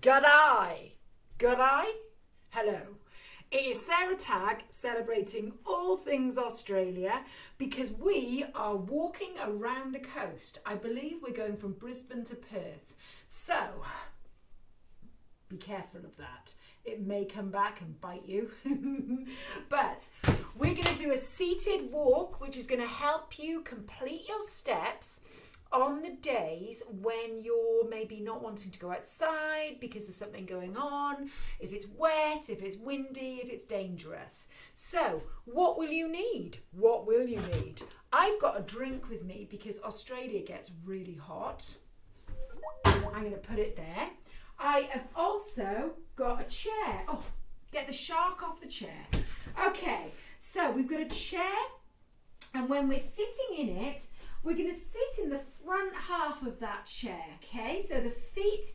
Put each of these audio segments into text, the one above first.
G'day! G'day? Hello. It is Sarah Tagg celebrating all things Australia because we are walking around the coast. I believe we're going from Brisbane to Perth. So, be careful of that. It may come back and bite you. But we're going to do a seated walk, which is going to help you complete your steps on the days when you're maybe not wanting to go outside because there's something going on, if it's wet, if it's windy, if it's dangerous. So, what will you need? What will you need? I've got a drink with me because Australia gets really hot. I'm going to put it there. I have also got a chair. Oh, get the shark off the chair. Okay, so we've got a chair, and when we're sitting in it, we're going to sit in the front half of that chair, okay? So the feet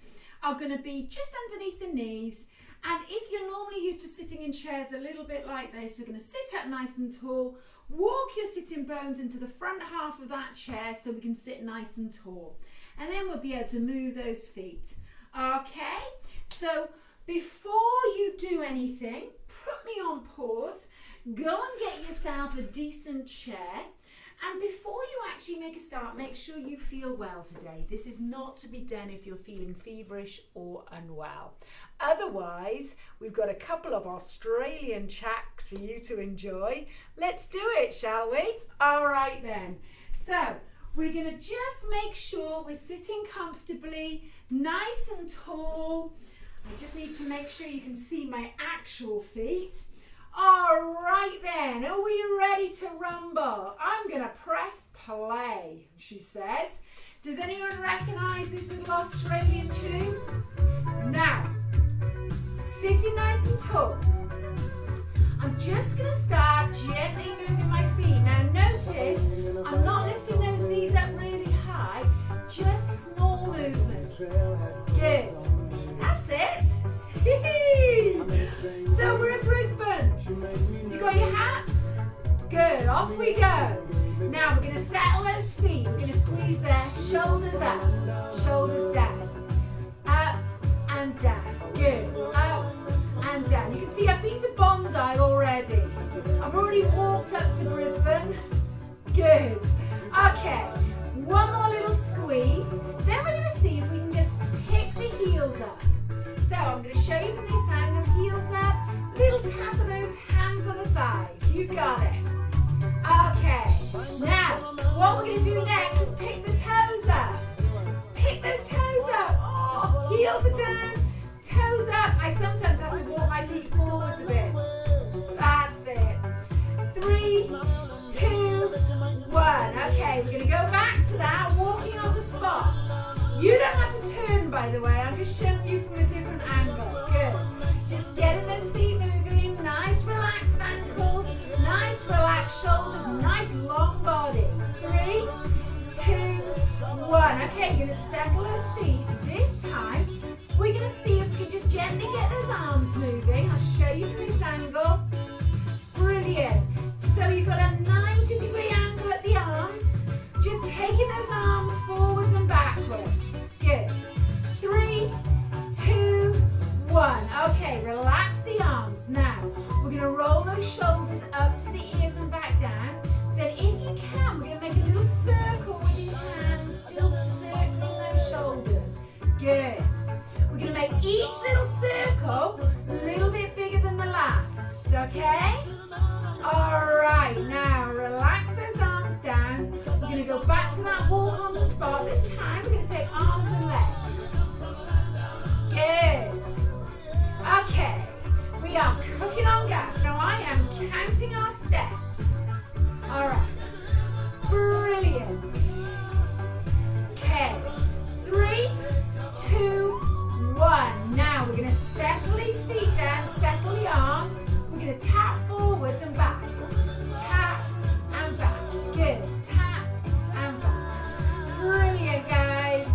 are going to be just underneath the knees. And if you're normally used to sitting in chairs a little bit like this, we're going to sit up nice and tall, walk your sitting bones into the front half of that chair so we can sit nice and tall. And then we'll be able to move those feet, okay? So before you do anything, put me on pause, go and get yourself a decent chair. And before you actually make a start, make sure you feel well today. This is not to be done if you're feeling feverish or unwell. Otherwise, we've got a couple of Australian chats for you to enjoy. Let's do it, shall we? All right then. So, we're going to just make sure we're sitting comfortably, nice and tall. I just need to make sure you can see my actual feet. All right then, are we ready to rumble? I'm going to press play, she says. Does anyone recognise this little Australian tune? Now, sitting nice and tall. I'm just going to start gently moving my feet. Now notice, I'm not lifting those knees up really high, just small movements. Good. That's it. So we're in Brisbane. You got your hats? Good, off we go. Now we're going to settle those feet. We're going to squeeze their shoulders up, shoulders down, up and down. Good, up and down. You can see I've been to Bondi already. I've already walked up to Brisbane. Good. Okay, one more little squeeze. Then we're going to see if we can just pick the heels up. So I'm going to show you from this angle, heels up, little tap of those hands on the thighs. You got it. Okay. Now, what we're going to do next is pick the toes up. Pick those toes up. Oh, heels are down, toes up. I sometimes have to walk my feet forwards a bit. That's it. 3, 2, 1. Okay, we're going to go back to that, walking on the spot. You don't have to turn, by the way. I'm just showing you from a different angle. Good. Just getting those feet moving. Nice relaxed ankles. Nice relaxed shoulders. Nice long body. 3, 2, 1. Okay, you're going to settle those feet. This time, we're going to see if we can just gently get those arms moving. I'll show you from this angle. Brilliant. So you've got a 90-degree angle at the arms. Just taking those arms forwards and backwards. Good. 3, 2, 1. Okay, relax the arms. Now, we're going to roll those shoulders up to the ears and back down. Then if you can, we're going to make a little circle with these hands, still circling those shoulders. Good. We're going to make each little circle a little bit bigger than the last. Okay? All right, now relax those arms down. We're going to go back to that walk on the spot. This time we're going to take arms and legs. Good. Okay, we are cooking on gas. Now I am counting our steps. All right, brilliant. Okay, 3, 2, 1. Now we're going to settle these feet down, settle the arms. We're going to tap forwards and back. Tap and back. Good. Tap and back. Brilliant, guys.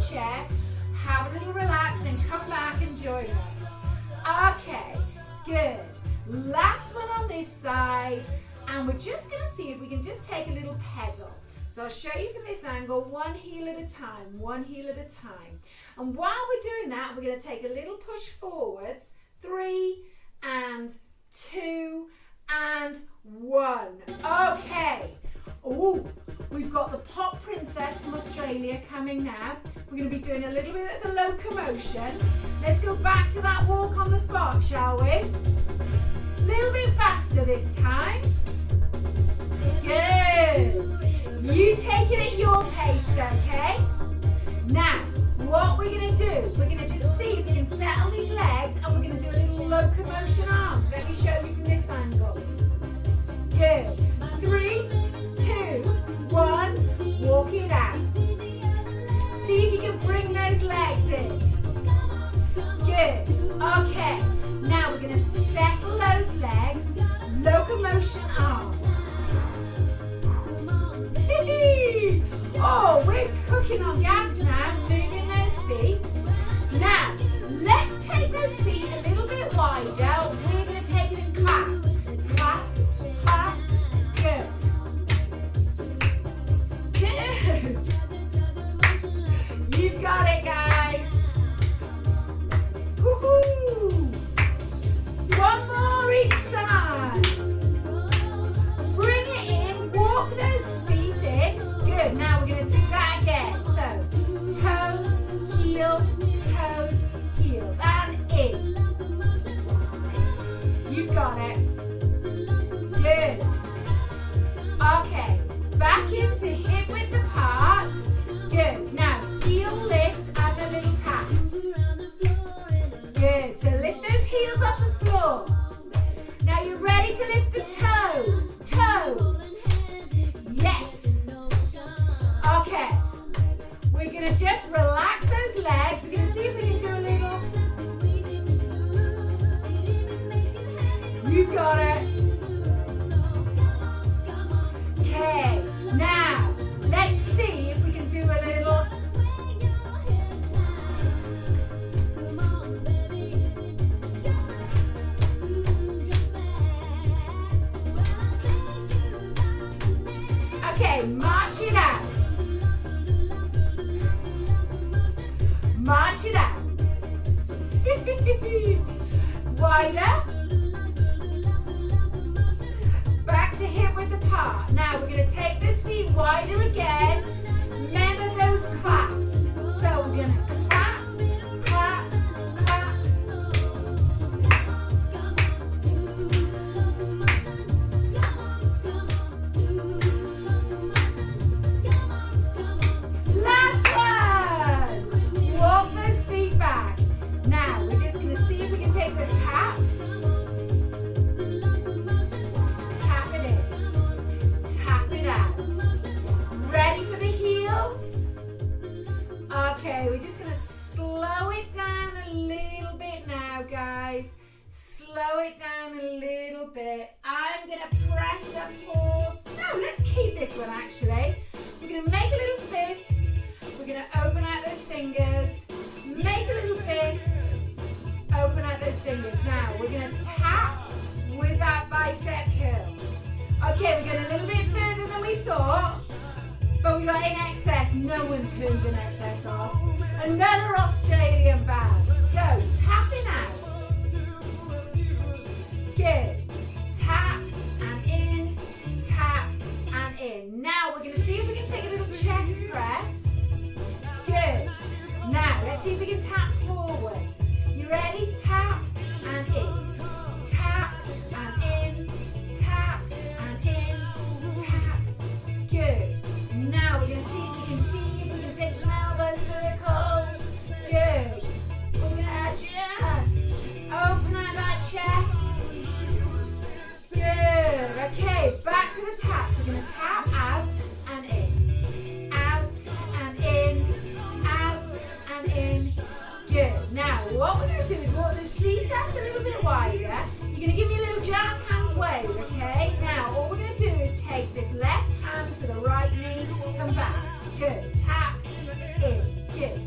chair, have a little relax, and come back and join us. Okay, good. Last one on this side, and we're just going to see if we can just take a little pedal. So I'll show you from this angle, one heel at a time, one heel at a time. And while we're doing that, we're going to take a little push forwards, 3 and 2 and 1. Okay. Ooh, we've got the Pop Princess from Australia coming now. We're going to be doing a little bit of the locomotion. Let's go back to that walk on the spot, shall we? A little bit faster this time. Good. You take it at your pace, okay? Now, what we're going to do, we're going to just see if we can settle these legs, and we're going to do a little locomotion arms. Let me show you from this angle. Good. 3, 2, 1, walk it out. See if you can bring those legs in. Good. Okay. Now we're going to settle those legs. Locomotion arms. Oh, we're cooking on gas now, moving those feet. Now, let's take those feet a little bit wider. We're going to take it and clap. Clap, clap. Good. Good. You've got it, guys. Woohoo! One more each side. Bring it in, walk those feet in. Good, now we're going to do that again. So, toes, heels, and in. You've got it. Good. Okay, back into hip width apart. Good, now heel lifts and a little taps. Good, so lift those heels off the floor. Now you're ready to lift the toes. Toes. Yes. Okay. We're going to just relax those legs. We're going to see if we can do a little. You've got it. Okay. Now, let's see if we can do a little. Okay, march it out. March it out. Wider. Back to hip width apart. Now we're going to take this feet wider again. Remember those claps. So we're going to clap, clap, clap. Last one. Walk those feet back. Now we're just going to see if we can take those taps. Tap it in. Tap it out. Ready for the heels? Okay, we're just going to slow it down a little bit now, guys. Slow it down a little bit. I'm going to press a pause. No, let's keep this one actually. We're going to make a little fist. We're going to open out those fingers. Make a little fist. Open out those fingers. Now, we're going to tap with that bicep curl. Okay, we're going a little bit further than we thought. But we got in excess. No one turns in excess off. Another Australian bag. So, tapping out. Good. Tap and in. Tap and in. Now, we're going to see if we can take a little chest press. Good. Now, let's see if we can tap forwards. You ready? Tap and in. Tap and in. Tap and in. Tap. Good. Now, we're going to see if we can take some elbow circles. Good. We're going to adjust. Open out that chest. Good. Okay, back to the tap. We're going to tap out and in. Out and in. Out and in. Good. Now, what we're going to do is walk those feet out a little bit wider. You're going to give me a little jazz hands wave, okay? Now, all we're going to do is take this left hand to the right knee. Come back. Good. Tap in. Good.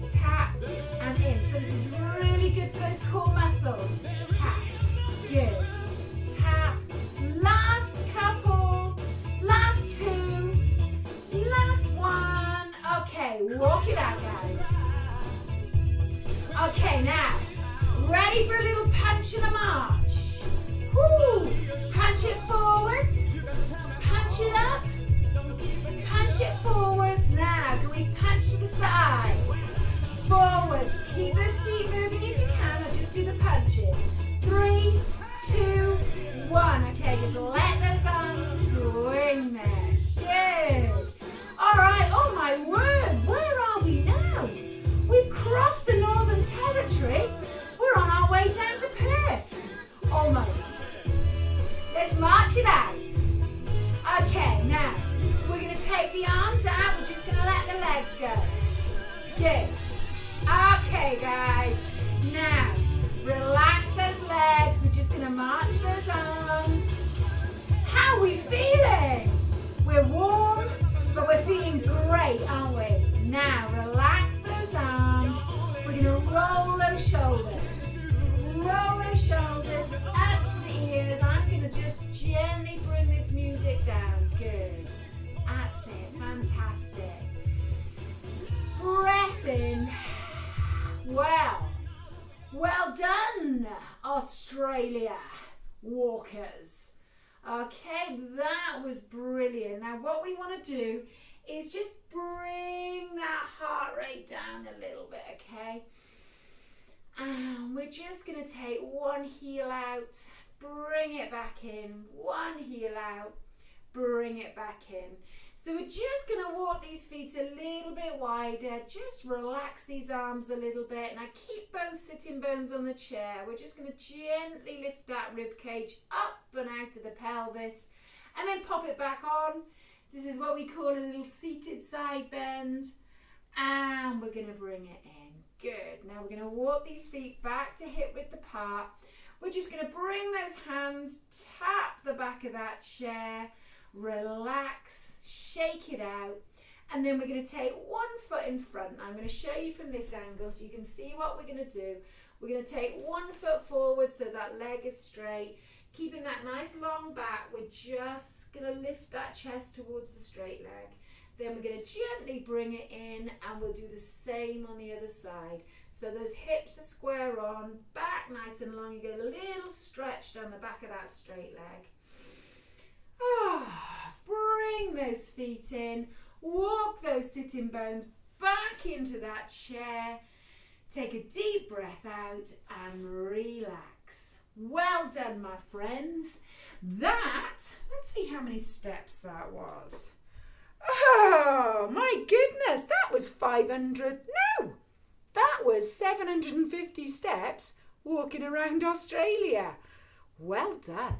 Good. Okay, guys. Now, relax those legs. We're just going to march those arms. How are we feeling? We're warm, but we're feeling great, aren't we? Now, relax those arms. We're going to roll those shoulders. Roll those shoulders up to the ears. I'm going to just gently bring this music down. Good. That's it. Fantastic. Breath in. Well done, Australia walkers. Okay, that was brilliant. Now what we want to do is just bring that heart rate down a little bit, okay? And we're just going to take one heel out, bring it back in, one heel out, bring it back in. So we're just going to walk these feet a little bit wider, just relax these arms a little bit. Now keep both sitting bones on the chair. We're just going to gently lift that rib cage up and out of the pelvis and then pop it back on. This is what we call a little seated side bend. And we're going to bring it in. Good. Now we're going to walk these feet back to hip width apart. We're just going to bring those hands, tap the back of that chair, relax, shake it out, and then we're going to take one foot in front. I'm going to show you from this angle so you can see what we're going to do. We're going to take one foot forward so that leg is straight, keeping that nice long back. We're just going to lift that chest towards the straight leg. Then we're going to gently bring it in, and we'll do the same on the other side. So those hips are square on, back nice and long. You get a little stretch down the back of that straight leg. Bring those feet in, walk those sitting bones back into that chair. Take a deep breath out and relax. Well done, my friends. Let's see how many steps that was. Oh, my goodness, that was 500. No, that was 750 steps walking around Australia. Well done.